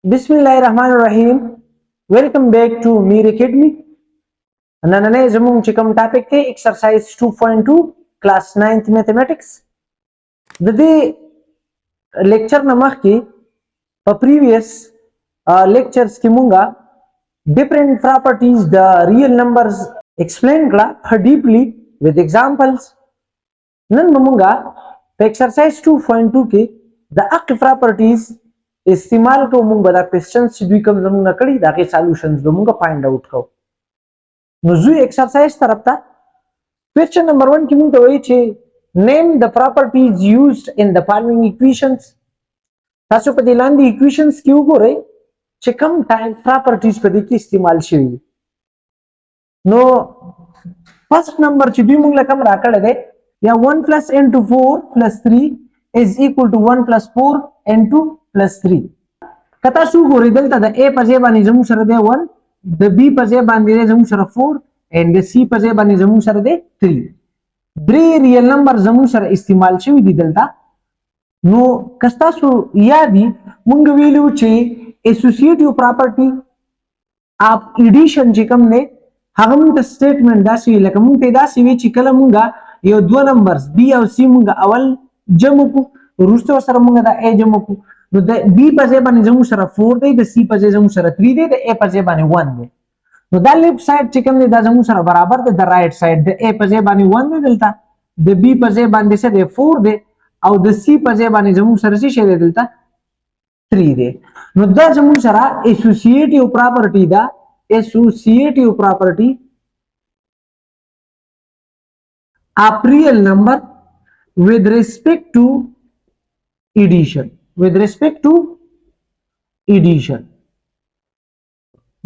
Bismillahirrahmanirrahim. Welcome back to Mir Academy. Nanane zamung chikam topic ke exercise 2.2 class 9th mathematics. The lecture namak ki previous lectures ki munga different properties the real numbers explained kla deeply with examples. Nan mamunga exercise 2.2 ke the act properties استعمال کو مونږ به دا کوېسچنز چې دوی کوم زمونږ نه کړي د هغې سالوشنز به مونږ فایند آوټ کوو. نو ځو ایکسرسایز طرف ته. کوېسچن نمبر 1 کې مونږ ته وایي چې نیم د پراپرټیز یوزډ ان د فالوینګ ایکویشنز. تاسو په دې لاندې ایکویشنز کې وګورئ چې کوم ټایپ پراپرټیز په دې کې استعمال شوي دي. نو فرست نمبر چې دوی مونږ له کوم راکړی دی یا 1 + n + 4 + 3 = 1 + 4 n2 + 3. کتا سو ګورې دلته د a په ځای باندې زموږ سره دی 1، د b په ځای باندې زموږ سره 4 and د c په ځای باندې زموږ سره دی 3. درې ریل نمبر زموږ سره استعمال شوي دي دلته. نو که ستاسو یادي مونږ ویلو چې اسوسییټیو پراپرټي اف ایډیشن چې کوم دی هغه مونږ ته سټیټمنټ داسې وي لکه مونږ ته داسې وي چې کله مونږ یو دوه نمبرز b او c مونږ اول جمع کړو وروسته سره مونږ دا a جمع کړو. نو د b په ځای باندې زموږ سره 4 دی، د c په ځای زموږ سره 3 دی، د a په ځای باندې 1 دی. نو دا لیفټ سایډ چې کوم دی دا زموږ سره برابر دی د رائټ سایډ. د a په ځای باندې 1 دی دلته، د b په ځای باندې څه دی 4 دی، او د c په ځای باندې زموږ سره څه شی دی دلته 3 دی. نو دا زموږ سره اسوسییټیو پراپرټي ده. اسوسییټیو پراپرټي اف ریل نمبر with respect to addition. with respect to addition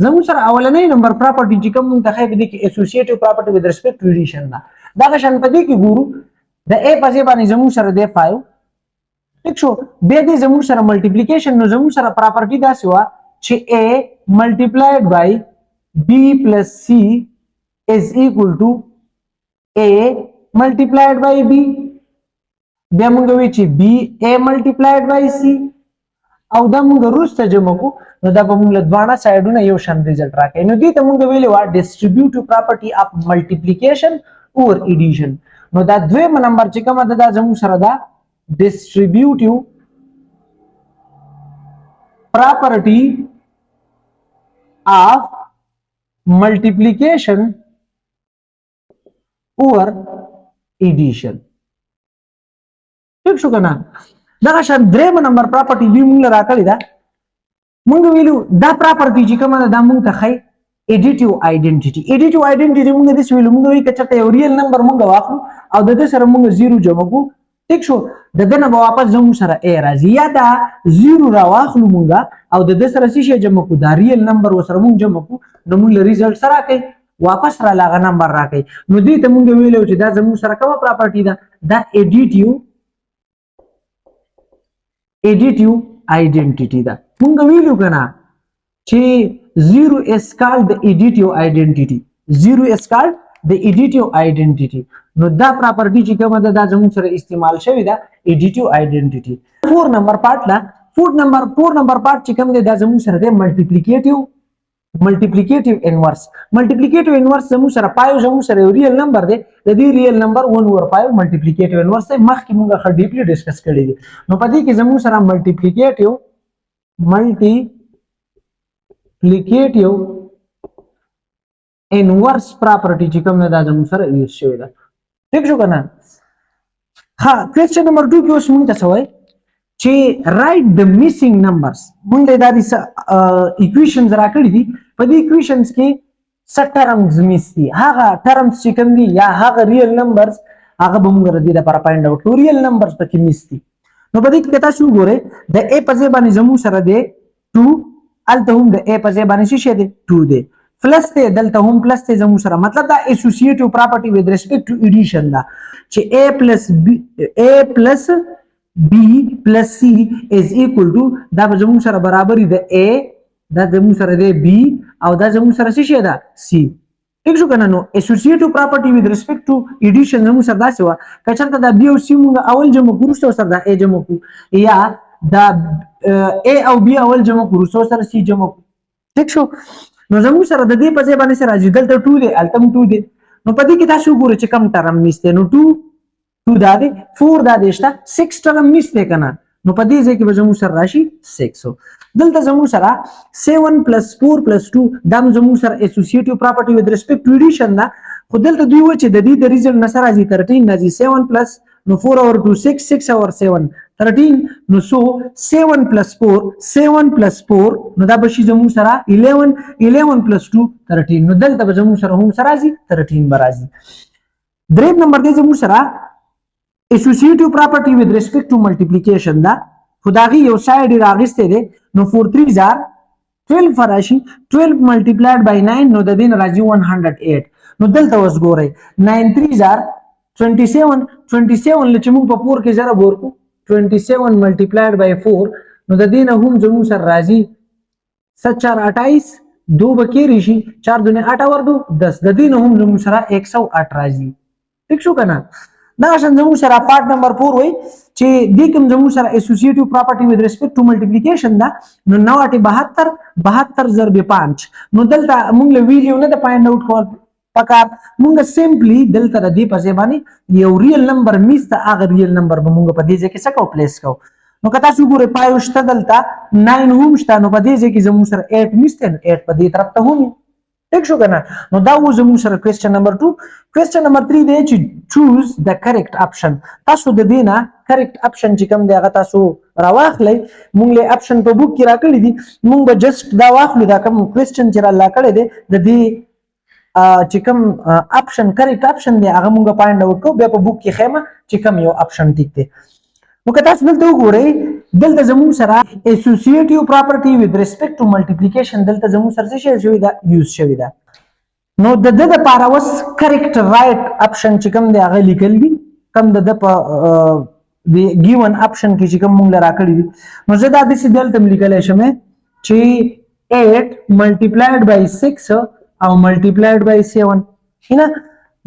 زموږ سره اولنۍ نمبر پراپرټي چې کوم منتخب دي کې اسوسییټیو پراپرټي with respect to addition ده. دا شان په دې کې ګورو د a په ځای باندې زموږ سره دی 5. ٹھیک شو. بیا دې زموږ سره ملټیپلیکیشن. نو زموږ سره پراپرټي داسې وه چې a multiplied by b plus c is equal to a multiplied by b. بیا مونږ وی چې b a multiplied by c او دا مونږ وروسته جمع کو نو دا به مونږ له دواړه سایډونه یو شان ریزلټ راکړي. نو دې ته مونږ ویلې وه ډسټریبیوټیو پراپرټي اف ملټیپلیکیشن اور ایډیشن. نو دا دویم نمبر چې کومه ده دا زموږ سره ده ډسټریبیوټیو پراپرټي اف ملټیپلیکیشن اور ایډیشن. ٹھیک شو کنه. دغه شان دریم نمبر پراپرټي دوی مونږ راکړی ده. مونږ ویلو دا پراپرټي چې کومه ده دا مونږ ته ښایي ایډیټیو آیډنټیټي. ایډیټیو آیډنټیټي مونږ داسې ویلو مونږ وایي که چېرته یو ریل نمبر مونږ واخلو او د ده سره مونږ 0 جمع کړو ټیک شو د ده نه به واپس زموږ سره a راځي، یا دا 0 راواخلو مونږ او د ده سره څه شی جمع کړو دا ریل نمبر ورسره مونږ جمع کړو نو مونږ له ریزلټ سره راکوي واپس را لاغه نمبر راکوي. نو دې ته مونږ ویلو چې دا زموږ سره کومه پراپرټي ده دا ایډیټیو آیډنټیټي ده. مونږ ویلو کنه چې 0 is called the additive identity. 0 is called the additive identity. نو دا پراپرټي چې کومه ده دا زموږ سره استعمال شوې ده additive identity. 4 نمبر پارت لا 4 نمبر پارت چې کوم دی دا زموږ سره دی ملټیپلیکیټیو انورس. ملټیپلیکیټیو انورس زموږ سره پایو زموږ سره یو ریل نمبر دی د دې ریل نمبر 1/5 ملټیپلیکیټیو انورس دی. مخکې مونږ ښه ډیپلی ډسکس کړی دی. نو په دې کې زموږ سره ملټیپلیکیټیو انورس پراپرټي چې کوم دا زموږ سره یوز شوی ده. ٹھیک شو کنه. ها کوېسچن نمبر 2 کې اوس مونږ ته څه وایي چې رائټ د میسنګ نمبرز. مونږ دا د ایکویشنز راکړي دي. په دې ایکویشنز کې څه ټرمز میس دي هغه ټرمز چې کوم دي یا هغه ریل نمبرز هغه به مونږ د دې لپاره فایند آوټ کړو. ریل نمبرز پکې میس دي. نو په دې کې تاسو وګورئ د a په ځای باندې زموږ سره دی 2 هلته هم د a په ځای باندې څه شی دی 2 دی پلس دی دلته هم پلس دی زموږ سره مطلب دا اسوسییټیو پراپرټي with respect to addition ده چې a plus b plus c is equal to دا به زموږ سره برابر دی د a دا زموږ سره دی b او دا زموږ سره څه شی ده c. ٹھیک شو کنه. نو اسوسییټیو پراپرټي with respect to addition زموږ سره داسې وه که چېرته دا b او c مونږ اول جمع کړو وروسته سره دا a جمع کړو یا دا A او B اول جمع کړو سو سره C جمع ټیک شو نو زموږ سره د دې په ځای باندې سره راځي دلته 2 دی الته 2 دی نو په دې کې تاسو ګورئ چې کم ټرم نشته نو 2 دا دی 4 دا دی شته 6 ټرم نشته کنه نو په دې ځای کې به زموږ سره راشي 6 دلته زموږ سره 7 + 4 + 2 دا زموږ سره اسوسییټیو پراپرټي with respect to addition دا خو دلته دوی و چې د دې د ریزلټ نه سره راځي 13 راځي 7 plus نو 4 over 2 6 6 over 7 13 نو سو 7 plus 4 7 plus 4 نو دا بشي زموږ سره 11 11 plus 2 13 نو دلته به زموږ سره هم سره راځي 13 به راځي دریم نمبر دی زموږ سره associative property with respect to multiplication دا خداغي یو ساید راغسته دی نو 4 3 are 12 فراشي 12 multiplied by 9 نو د دین راځي 108 نو دلته اوس ګورئ 9 3 are 27 27 لچ موږ په 4 کې ضرب ورکو 27 multiplied by 4 نو د دین هم زموږ سره راځي 7 4 28 دو بکی ریشي 4 دونه 8 اور 2 10 د دین هم زموږ سره 108 راځي ټیک شو کنه دا شان زموږ سره پارت نمبر 4 وای چې د کوم زموږ سره اسوسییټیو پراپرټي with respect to multiplication دا نو 9 72 ضرب 5 نو دلته موږ له ویډیو نه د فایند اوټ کول پکار موږ سمپلی دلته د دې په ځای باندې یو ریل نمبر میسته هغه ریل نمبر به موږ په دې ځای کې څه کو پلیس کو نو که تاسو ګورئ پایو شته دلته 9 هم شته نو په دې ځای کې زموږ سره 8 میسته 8 په دې طرف ته هم ټیک شو کنه نو دا و زموږ سره کوېسچن نمبر 2 کوېسچن نمبر 3 دی چې چوز د کریکټ اپشن تاسو د دې نه کریکټ اپشن چې کوم دی هغه تاسو راواخلئ موږ له اپشن په بوک کې راکړی دي موږ به جست دا واخلو دا کوم کوېسچن چې را لاکړی دی د دې چې کوم اپشن کریکټ اپشن دی هغه موږ فایند اوټ کوو بیا په بوک کې خیمه چې کوم یو اپشن ټیک دی نو که تاسو دلته وګورئ دلته زموږ سره اسوسییټیو پراپرټي with respect to multiplication دلته زموږ سره څه شوی دا یوز شوی دا نو د د لپاره اوس کریکټ رائټ اپشن چې کوم دی هغه لیکل دي کوم د په د ګیون اپشن کې چې کوم موږ راکړی دي نو زه دا د سې دلته لیکل شم چې 8 multiplied by 6 او multiplied by 7 هنا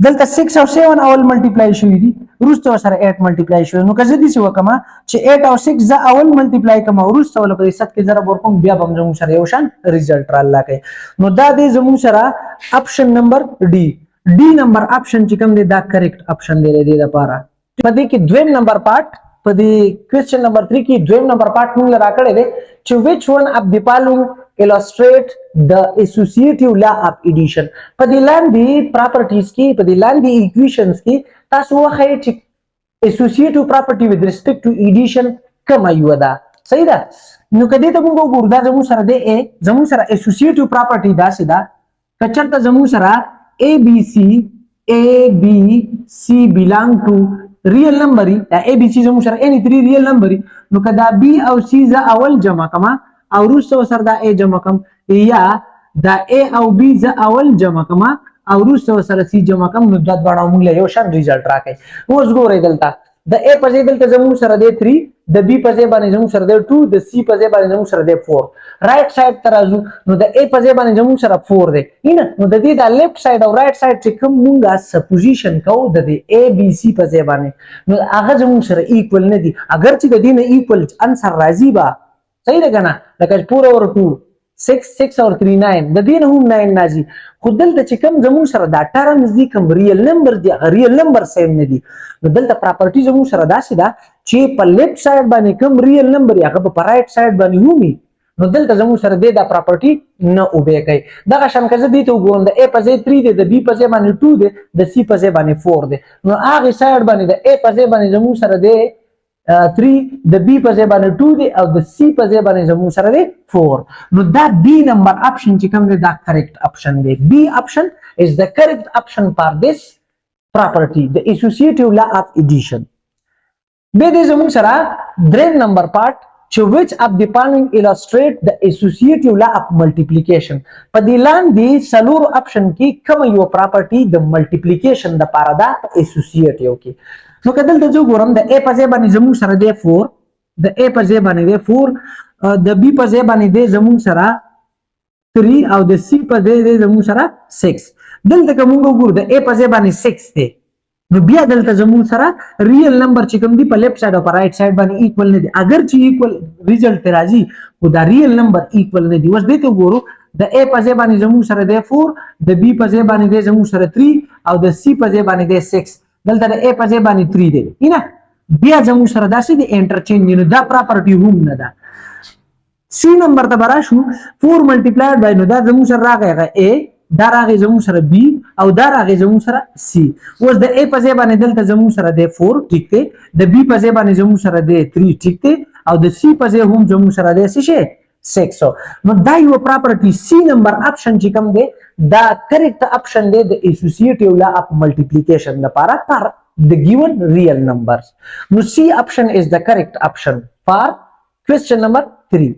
دلته 6 او 7 اول ملټیپلای شوی دي وروسته سره 8 ملټیپلای شوی نو که زه دې څه وکم چې 8 او 6 زه اول ملټیپلای کوم وروسته ول په 7 کې ضرب ورکوم بیا به زموږ سره یو شان ریزلټ را لکه نو دا دې زموږ سره اپشن نمبر डी نمبر اپشن چې کوم دی دا کریکټ اپشن دی دې لپاره په دې کې دویم نمبر پارت په دې کوېسچن نمبر 3 کې دویم نمبر پارت موږ راکړی دی چې which one of the following illustrate the associative law of addition په دې لاندې properties کې په دې لاندې equations کې تاسو وخی چې associative property with respect to addition کومه یو ده صحیح ده نو کدی ته موږ وګورو دا زموږ سره دی زموږ سره associative property دا سیدا کچرته زموږ سره ABC belong to real number دا ABC زموږ سره any 3 real number نو کدا B او C ز اول جمع کما او وروسته سره دا A جمع کم یا دا A او B ز اول جمع کما او وروسته سره C جمع کم نو دا دواړه موږ له یو شان ریزلټ راکړي اوس ګورئ دلته د A په ځای دلته زموږ سره دی 3 د B په ځای باندې زموږ سره دی 2 د C په ځای باندې زموږ سره دی 4 رائټ سایډ ته راځو نو د A په ځای باندې زموږ سره 4 دی نه نو د دې د لیفټ سایډ او رائټ سایډ چې کوم موږ سپوزیشن کوو د A B C په ځای باندې نو هغه زموږ سره ایکوال نه دي اگر چې د دې نه ایکوال انسر راځي با صحیح ده کنه لکه 4 اور 2 6 6 اور 3 9 د دین هم 9 نازي خو دلته چې کوم زموږ سره دا ټرمز دي کوم ریل نمبر دي ریل نمبر سیم نه دي نو دلته پراپرټي زموږ سره داسې ده چې په لیفټ سایډ باندې کوم ریل نمبر یا په رائټ سایډ باندې همي نو دلته زموږ سره دا پراپرټي نه اوبه کوي دغه شان کزه دي ته وګورم د A په ځای 3 دی د B په ځای باندې 2 دی د C په ځای باندې 4 دی نو هغه سایډ باندې د A په ځای باندې زموږ سره دی 3 د B په ځای باندې 2 دی او د C په ځای باندې زموږ سره دی 4 نو دا B نمبر اپشن چې کوم دی دا کریکټ اپشن دی B option is the correct option for this property the associative law of addition به دې زموږ سره دریم نمبر پارت چې which of the following illustrate the associative law of multiplication په دې لاندې څلور اپشن کې کوم یو پراپرټي د ملټیپلیکیشن د پاره دا associative کې نو کدل ته جو ګورم د A په ځای باندې زموږ سره دی 4 د A په ځای باندې دی 4 د B په ځای باندې دی زموږ سره 3 او د C په ځای دی زموږ سره 6 دلته کوم وګورو د A په ځای باندې 6 دی نو بیا دلته زموږ سره ریل نمبر چې کوم دی په لیفټ ساید او په رائټ ساید باندې ایکوال نه دي اگر چې ایکوال ریزلټ راځي خو دا ریل نمبر ایکوال نه دي. اوس دې ته وګورو د A په ځای باندې زموږ سره دی 4 د B په ځای باندې دی زموږ سره 3 او د C په ځای باندې دی 6 دلته د A په ځای باندې 3 دی نه بیا زموږ سره داسې دی انټرچینج نو دا پراپرټي هم نه ده. C نمبر ته براشو 4 ملټیپلایډ بای نو دا زموږ سره راغی A دا راغی زموږ سره B او دا راغی زموږ سره C. اوس د A په ځای باندې دلته زموږ سره دی 4 ټیک دی د B په ځای باندې زموږ سره دی 3 ټیک دی او د C په ځای هم زموږ سره دی څه 600. نو دا یو پراپرټي C نمبر اپشن چې کوم دی دا کریکټ اپشن دی د اسوسییټیو لا اف ملټیپلیکیشن لپاره پر the given real numbers. نو C option is the correct option for question number 3.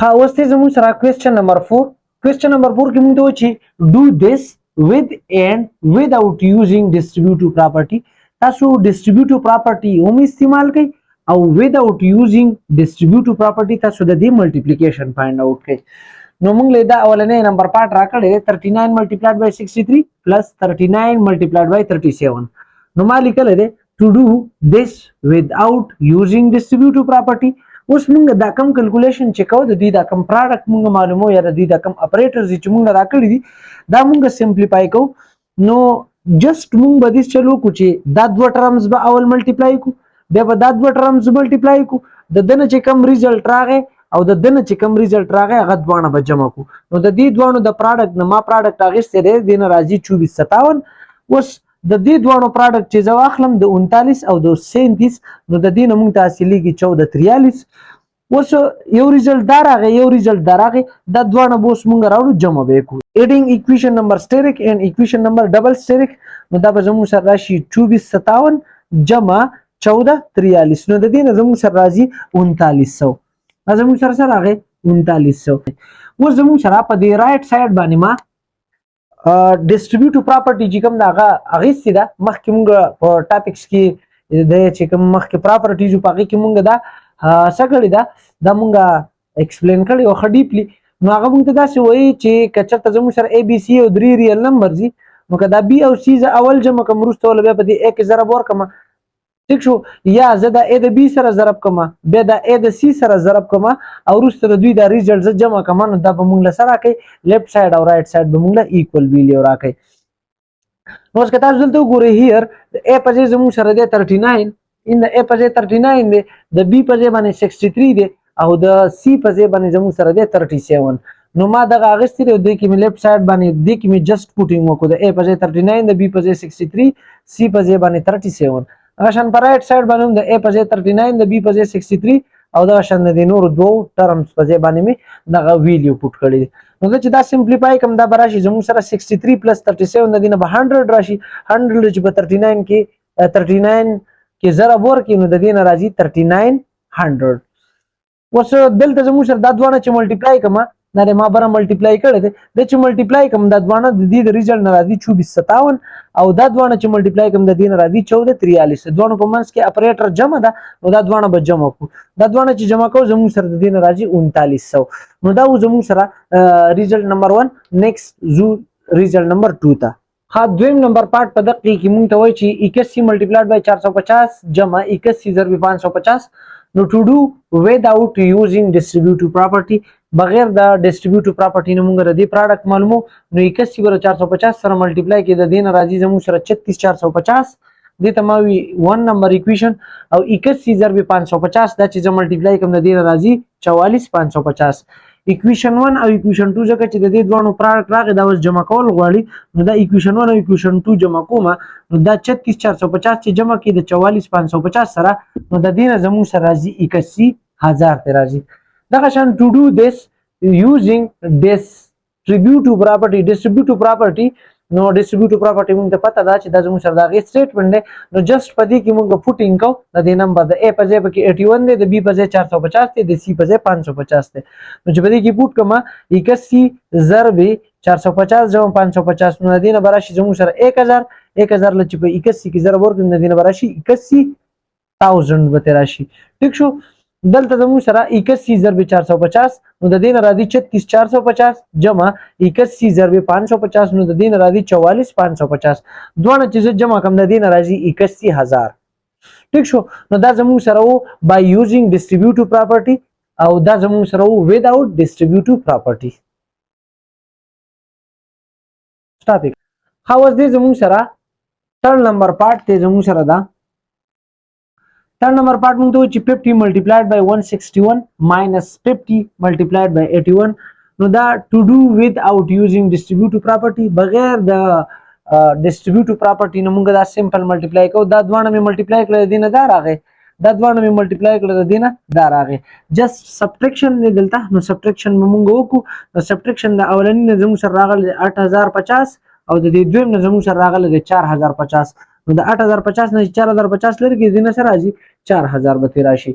اوس ته زموږ سره question number 4 question number 4 کې موږ ته وچی do this with and without using distributive property. تاسو distributive property هم استعمال کړئ او without using distributive property تاسو د دې multiplication find out کړئ. نو موږ له دا اولنې نمبر پارت راکړې 39 multiplied by 63 plus 39 multiplied by 37. نو ما لیکل دي to do this without using distributive property. اوس موږ دا کم کیلکولیشن چې کوو د دې دا کم پروډکټ موږ معلومو یا د دې دا کم اپریټرز چې موږ راکړي دي دا موږ سمپلیفای کوو. نو جست موږ به دې چلو کو چې دا دوه ټرمز به اول ملټیپلای کو بیا به دا دوه ټرمز ملټیپلای کو د دنه چې کم ریزلټ راغی او د دنه چې کم ریزلټ راغی هغه دوه به جمع کو. نو د دې دوه د پروډکټ نه ما پروډکټ اغستې دی دین راځي 2457. اوس د دې دوه پروډکټ چې زو اخلم د 39 او د 37 نو د دې موږ تحصیلي کې 1443. اوس یو ریزلټ دارغه یو ریزلټ دارغه د دوه بوس موږ راوړو جمع وکړو ایډینګ ایکویشن نمبر سټریک اینڈ ایکویشن نمبر ډبل سټریک نو دا به زموږ سره راشي 2457 جمع 1443 نو د دې زموږ سره راځي 3900 زموږ سره سره راغی 3900. اوس زموږ سره په دې رائټ ساید باندې ما ډیسټریبیوټیو پراپرټي چې کوم دا هغه سیده مخکې موږ په ټاپکس کې د چې کوم مخکې پراپرټیز په هغه کې موږ دا سګړی دا موږ ایکسپلین کړی او خډیپلی نو هغه موږ ته داسې وایي چې کچته زموږ سره A B C او 3 ریل نمبر دي نو کدا B او C ز اول جمع کوم وروسته ول بیا په دې A کې ضرب ورکم ٹھیک شو یا زه د A د B سره ضرب کوم بیا د A د C سره ضرب کوم او وروسته د دوی د ریزلټ جمع کوم نو دا به موږ سره کوي لیفت ساید او رائټ ساید به موږ ایکوال ویلیو راکړي. نو څنګه تاسو دلته وګورئ هیر د A په ځای زموږ سره دی 39 ان د A په ځای 39 دی د B په ځای باندې 63 دی او د C په ځای باندې زموږ سره دی 37. نو ما دغه اغستې دی د کې می لیفت ساید باندې د کې می جست پوټینګ وکړو د A په ځای 39 د B په ځای 63 C په ځای باندې 37 شان پر رائټ ساید باندې د A په ځای 39 د B په ځای 63 او دا شان د نور دوه ټرمز په ځای باندې می دغه ویلیو پوټ کړی. نو چې دا سمپلیفای کوم دا براشي زموږ سره 63 + 37 د دینه به 100 راشي 100 چې په 39 کې ضرب ورکړي نو د دینه راځي 3900. اوس دلته زموږ سره دا دوه چې ملټیپلای کوم نه ما بره ملټیپلای کړی دی د چې ملټیپلای کوم دا دوه د دې د ریزلټ نه راځي 2457 او دا دوه چې ملټیپلای کوم د دې نه راځي 1443 دوه په منځ کې اپریټر جمع ده نو دا دوه به جمع کو دا دوه چې جمع کو زموږ سره د دې نه راځي 3900 نو دا زموږ سره ریزلټ نمبر 1 نیکسټ زو ریزلټ نمبر 2 ته. ها دویم نمبر پارت په دقیقه کې مونږ ته وایي چې 81 ملټیپلایډ بای 450 جمع 81 ضرب 550 نو ټو ډو وداوت یوزینګ ډیسټریبیوټیو پراپرټي بغیر د ډیسټریبیوټیو پراپرټي نه مونږ ردی پروډکټ معلومو نو 81 بر 450 سره ملټیپلای کې د دین راځي زموږ سره 36450 د تماوي 1 نمبر ایکویشن او 81 ضرب 550 دا چې ملټیپلای کوم د دین راځي 44550 ایکویشن 1 او ایکویشن 2 ځکه چې د دې دوه پروډکټ راغی دا اوس جمع کول غواړي نو دا ایکویشن 1 او ایکویشن 2 جمع کوم نو دا 36450 چې جمع کې د 44550 سره نو د دین زموږ سره راځي 81000 ته راځي. دغه شان to do this using distributive property نو distributive property موږ ته پته ده چې دا زموږ سره دغه سټیټمنټ دی نو جست پدې کې موږ فوټینګ کو د دې نمبر د A په ځای کې 81 دی د B په ځای 450 دی د C په ځای 550 دی نو چې پدې کې پوټ کما 81 ضرب 450 جمع 550 نو د دې نه براشي زموږ سره 1000 لچ په 81 کې ضرب ورکړو د دې نه براشي 81000 به راشي ٹھیک شو. دلته زموږ سره 81 ضرب 450 نو د دې نه راځي 36450 جمع 81 ضرب 550 نو د دې نه راځي 44550 دوه چې جمع کوم د دې نه راځي 81000 ٹھیک شو. نو دا زموږ سره وو by using distributive property او دا زموږ سره وو without distributive property. topic how was this زموږ سره third number part ته زموږ سره دا third number part مونږ ته چې 50 multiplied by 161 minus 50 multiplied by 81 نو دا to do without using distributive property بغیر د distributive property نو مونږ دا simple multiply کو دا دوه مې multiply کړل دینه دا راغی دا دوه مې multiply کړل دینه دا راغی just subtraction نه دلته نو subtraction مونږ وکړو subtraction د اولنی نه زموږ سره راغلی 8050 او د دې دویم نه زموږ سره راغلی 4050 نو د 8050 نه 4050 لري دینه سره راځي 4000 به راشي.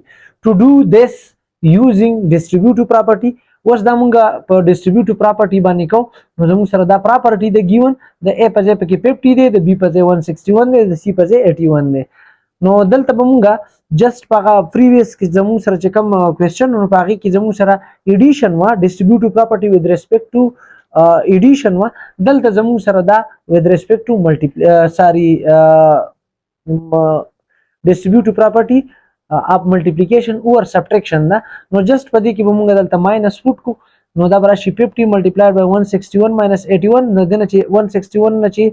to do this using distributive property اوس دا مونږ په distributive property باندې کو نو زموږ سره دا property د given د a په ځای کې 50 دی د b په ځای 161 دی د c په ځای 81 دی. نو دلته به مونږ just په previous کې زموږ سره چې کوم question نو په هغه کې زموږ سره addition وا distributive property with respect to addition وا دلته زموږ سره دا with respect to distributive property of multiplication or subtraction دا نو just پدې کې به موږ دلته ماینس فوټ کو نو دا براشي 50 multiplied by 161 minus 81 نو دنه چې 161 نه چې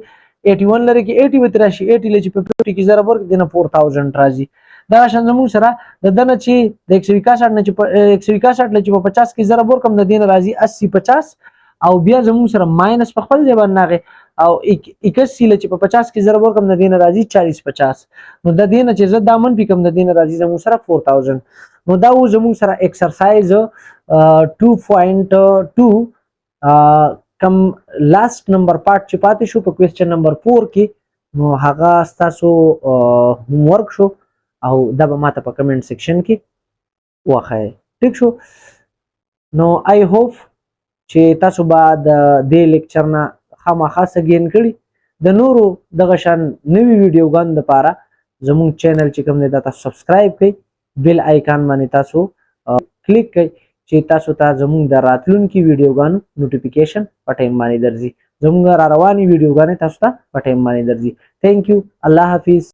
81 لري کې 80 به راشي 80 لري چې 50 کې ضرب ورک دنه 4000 راځي. دا شان زموږ سره د دنه چې د 161 نه چې 161 لري چې په 50 کې ضرب ورکم د دینه راځي 80 50 او بیا زموږ سره ماینس په خپل ځای باندې راغی او 81 لچ په 50 کې ضرب ورکم د دینه راځي 40 50 نو د دینه چې زه دامن پکم د دینه راځي زموږ سره 4000 نو دا و زموږ سره ایکسرسایز 2.2 کم لاست نمبر پارت چې پاتې شو په کوېسچن نمبر 4 کې نو هغه تاسو هوم ورک شو او دا به ماته په کمنټ سیکشن کې واخی ټیک شو. نو آی هوپ چې تاسو به د دې لیکچر نه خامخا سګین کړي د نورو دغه شان نوی ویډیوګان لپاره زموږ چینل چې کوم دی دا تاسو سبسکرایب کړئ بیل آیکان باندې تاسو کلیک کړئ چې تاسو ته زموږ د راتلونکي ویډیوګانو نوټیفیکیشن په ټایم باندې درځي زموږ را رواني ویډیوګانې تاسو ته په ټایم باندې درځي. تھینک یو الله حافظ.